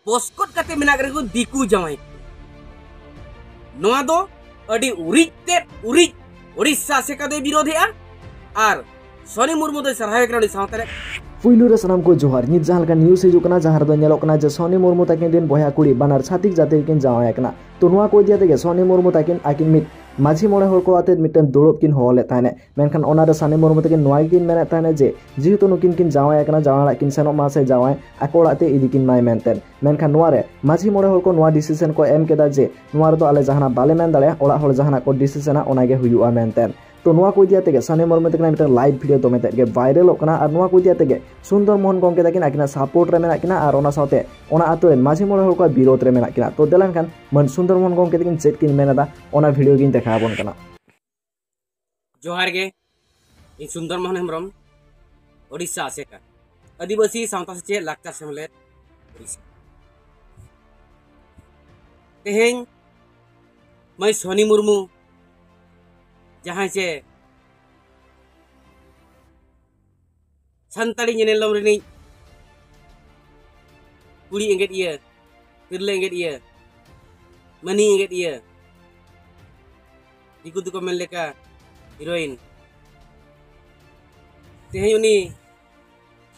boskot kate menak regu diku jamai noa do adi urik te urik Odisha seka do birodhea ar Sony Murmu do sarhawe kana sawtare पुइलु रे सनम को जोहार नित जहां लका news हिजु कना जहां दो नेलो कना जे सोनी मुर्मू ताकिन दिन बया कुड़ी बानार छातिक जाते किन जावा एकना तो नुआ को दिया तेगे सोनी मुर्मू ताकिन आकिन मिट माझी मोड़े हर को आते मिटन दुड़ब किन होले ताने मेनखान ओना रे सोनी मुर्मू ताकिन नुआ किन मेने ताने जे जेहेतु नुकिन किन जावा एकना जावा किन सेनो मासे जावा आको आते इदि किन माय मेनतेन मेनखान नुआ रे माझी मोड़े हर को नुआ डिसिजन को एम केदा जे नुआ रे दो आले जहाना बाले मेन दाले ओला हर जहाना को डिसिजन ओना गे हुयुआ मेनतेन तो नुआ को दिया तेगे Soni Murmu ताकिन mitten live video दो मेते गे वायरल ओकना और नुआ को दिया तेगे सुंदर मोहन गंके ताकिन आकिना सपोर्ट रे मेना किना और ओना साथे ओना आतो रे माझी मोड़े हर को विरोध रे मेना किना तो देलान खान मन सुंदर मोहन गंके ताकिन चेक किन मेना ओना वीडियो गिन देखा बोन कना जोहार गे इन सुंदर मोहन हेम्ब्रम ओडिशा आसेका आदिवासी सावता सेचे लाक्चर सेमलेट ओडिशा तेहें मैं सोनी मुर्मू जहां से संताड़ी नेलम रेनी कुड़ी एंगेट इया तिरले एंगेट इया मनी एंगेट इया दिकु दुको मेन लेका हीरोइन तेहें उनी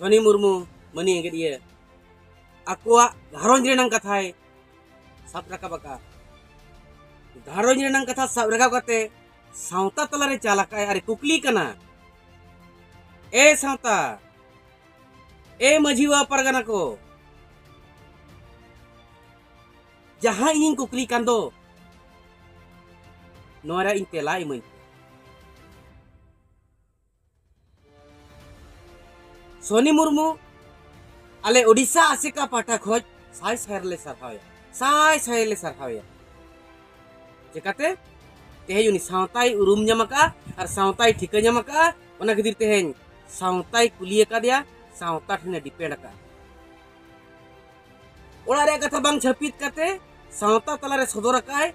सोनी मुर्मू मनी एंगेट इया आकुआ घारोंज रेनांग कथाय साब राकाबका घारोंज रेनांग कथा साब राकाब कते सावता तलारे चालाकाय अरे कुकली कना ए सावता ए मझीवा परगना को जहां इन कुकली कांदो नोरा इन तेला इमन सोनी मुर्मू आले ओडिशा आसेका पाटा खोज साय सायरले सरहावे जेकाते तेहें उनी सावताई उरुम ᱧᱟᱢᱟᱠᱟ और सावताई ठिका ᱧᱟᱢᱟᱠᱟ ओना खातिर तेहें सावताई कुलिये कादिया सावता ठेने डिपेंड का ओड़ा रे कथा बांग छपित काते सावता तलारे सदरकाय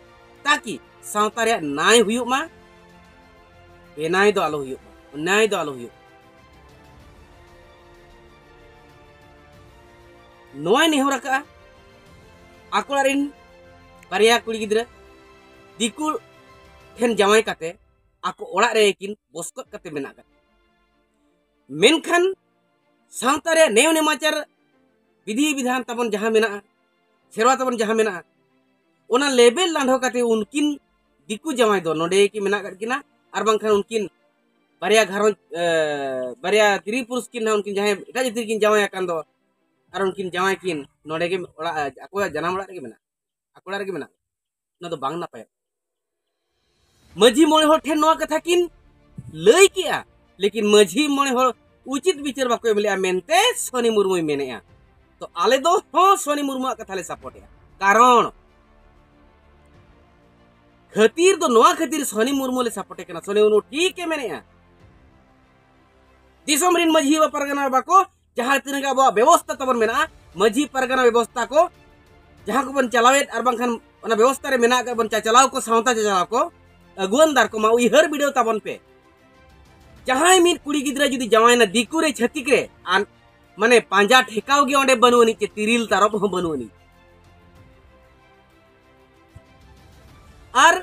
ताकि सावता रे नाय हुयुक मा बेनाय दो आलो हुयुक नाय दो आलो हुयुक नोय नेहरका आकोलारिन बारिया कुड़ी गिद्रा दिकु ठेन जावाई काते आको ओड़ा रे किन बस्कत काते मेना का मेनखान सावता रे नेव नेमाचार विधि विधान तबन जहां मेना सेरवा तबन जहां मेना ओना लेबेल लांढो काते उनकिन दिकु जावाई दो नोडे कि मेना किना आर बांखान उनकिन बारिया घरों बारिया तिरी पुरुष किन उनकिन जहां एटा जति किन जावाई आकान दो आर उनकिन जावाई किन नोडे के ओड़ा आको जनाम ओड़ा रे मेना आकोड़ा रे मेना ना तो बांग नापाय माझी मोड़े हर ठेन नोआ कथा किन लई किया लेकिन माझी मोड़े हर उचित विचार बाको एमलिया मेनते सोनी मुर्मू मेनेया तो आले दो हो सोनी मुर्मू कथा ले सपोर्ट या कारण खातिर दो नोआ खातिर सोनी मुर्मू ले सपोर्ट कना सोनी मुर्मू ठीक है मेनेया दिसम रिन माझी परगना बाको जहां तिनगा बा व्यवस्था तबन मेना माझी परगना व्यवस्था को जहां को बन चलावेत आर बांखान ओना व्यवस्था रे मेना का बन चलाव को सावता चलाव को अगुवनदार को मा उइहर वीडियो ताबन पे जहां मिट कुड़ी गिद्रा जुदी जवायना दिकु रे छतिक रे माने पांजा ठेकाव गे ओंडे बनुवनी चे तिरिल तारप हो बनुवनी आर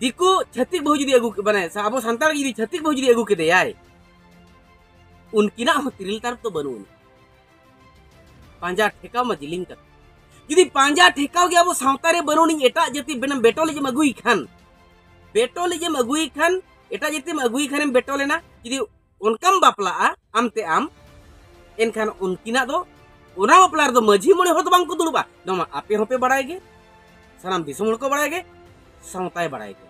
दिकु छतिक बहु जुदी अगु बने आबो संताल जुदी छतिक बहु जुदी अगु के देयाय उनकिना हो तिरिल तारप तो बनुवनी पांजा ठेकाव मा जिलिंग कर जुदी पांजा ठेकाव गे आबो सावता रे बनुवनी एटा जति बेनम बेटोले जे मगुई खान बेटोले जे मगुई खान एटा जति मगुई खानेम बेटोलेना जुदी उनकम बापला आमते आम एनखान उनकिना दो ओना बापलार दो माझी मोने हर दो बांग को दुलुबा नोमा आपे होपे बड़ाय गे सानाम दिसम हर को बड़ाय गे सावताय बड़ाय गे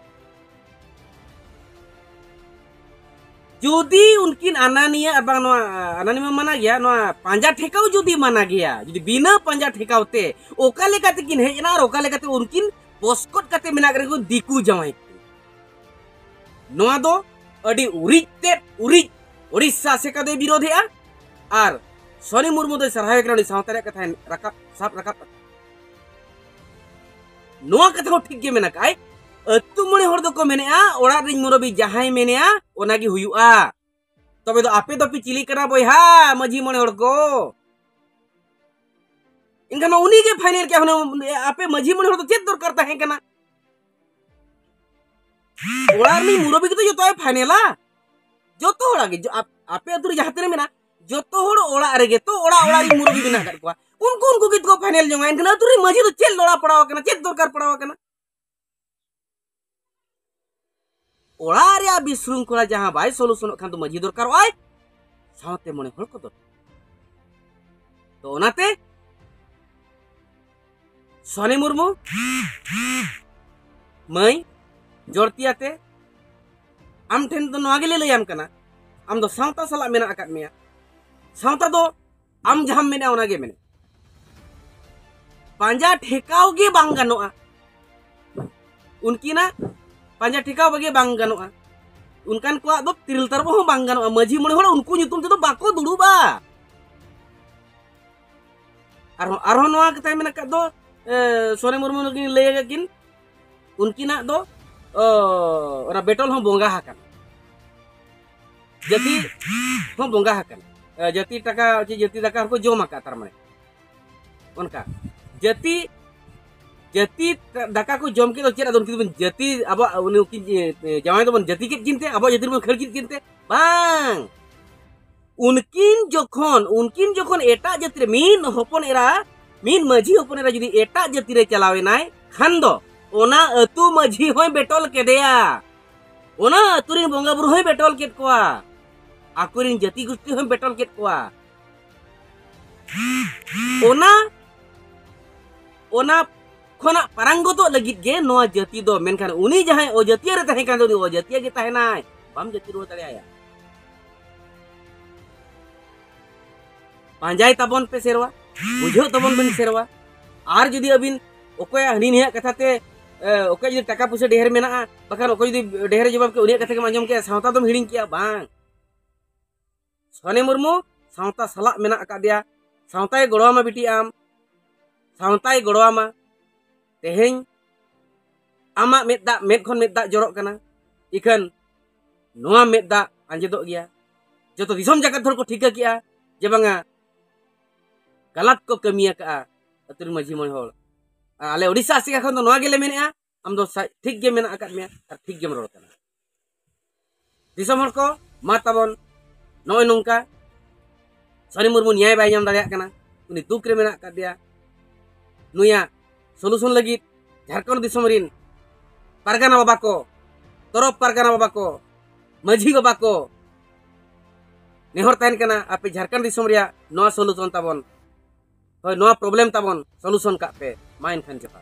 जुदी उनकिन अनानिया अबांग नो अनानिमा माना गया नो पांजा ठेकाव जुदी माना गया जुदी बिना पांजा ठेकावते ओका लेकाते किन हेजना और ओका लेकाते उनकिन बस्कट काते मेना गरेगु दिकु जावाई नोआ दो अडी उरिते उरिज ओडिशा सेका दो विरोधेआ आर सोनी मुर्मू दो सरहावे करा सावता रे कथा राकाब साब राकाब नोआ कथा ठीक गे मेना काय अतु मणे हर दो को मेनेआ ओड़ा रिन मुरबी जहाय मेनेआ ओनागी हुयुआ तबे दो आपे दो पिचिली करा बोयहा माझी मणे हर को इनका मा उनी के फाइनल क्या होने आपे मजी मन हो तो चेत दरकार ताहे कना ओड़ा नी मुरबी के तो जो फाइनला जो तो ओड़ा के जो आपे अतुर जहां तेरे मेना जो तो ओड़ा रेगे तो ओड़ा ओड़ा री मुरबी बिना कर को उनको उनको कित को फाइनल जोंगा इनका अतुर मजी तो चेल लोड़ा पड़ावा कना चेत दरकार पड़ावा कना ओड़ा रे बिशृंखला जहां बाय सॉल्यूशन खान तो मजी दरकार आय सावते मने हल को तो ओनाते सोनी मुर्मू मई जोड़तियाते आम ठेन तो नवा गेले लैयाम कना आम दो सावता सला मेना अकाद मेया सावता दो आम जहां मेना ओना गे मेने पांजा ठेकाव गे बांग गानोआ उनकी ना पांजा ठेकाव बगे बांग गानोआ उनकान को दो तिरल तरबो हो बांग गानोआ मजी मने होड़ा उनको nyutum ते दो बाको दुड़ुबा आरो नवा कथा मेना का दो सोने मुर्मू लगिन लैया किन उनकी ना दो ओरा बेटल हो बोंगा हाकन जति हो बोंगा हाकन जति टाका को जोम आका तार माने उनका जति दाका को जोम के तो चेरा उनकी बन जति अब उनकी जमाई तो बन जति के किनते अब जति बन खड़ किनते बांग उनकिन जोखन एटा जति रे मीन होपन एरा मीन मजी होपन एरा जदी एटा जति रे चलावे नाय खान दो ओना अतु मजी होय बेटल केदेया ओना अतुरिन बोंगा बुरु होय बेटल केट कोआ आकुरिन जति गुस्ती होय बेटल केट कोआ ओना खोना पारंगो तो लगित गे नोआ जति दो मेनखान उनी जहां ओ जतिया रे तहे कान दो ओ जतिया गे तहे नाय बाम जति रो तले आया पांजाय ताबन पे सेरवा बुझो ताबन बिन सेरवा आर जदी अबिन ओकया हनी निया कथाते ओके जदी टाका पैसा ढेर मेना बखान ओके जदी ढेर जवाब के उनिया कथा के मांजम के सावता दम हिडिंग किया बांग सोने मुर्मू सावता सला मेना अकादिया सावताय गड़वामा बिटी आम सावताय गड़वामा तेहें आमा मेदा मेद खन मेदा जरक कना इखन नोआ मेदा आंजेदो गया जतो दिसम जाकत हर को ठिका किया जे बांगा गलत को कमिया का अतुर मजी मन होल आले ओडिसा आसिका खन तो नोआ गेले मेनेआ आम दो ठीक गे मेना अकाद मेया आर ठीक गे रड़ कना दिसम हर को मा ताबन नय नोंका सोनी मुर्मू न्याय बाय नाम दाड़िया कना उनी दुख रे मेना अकादिया नुया सॉल्यूशन लगी झारखंड दिसम रिन पारगाना बाबा को तरफ पारगाना बाबा को मजी बाबा को नेहर ताइन कना आपे झारखंड दिसम रिया नवा सॉल्यूशन ताबन होय नवा प्रॉब्लम ताबन सॉल्यूशन का पे माइन खान जफा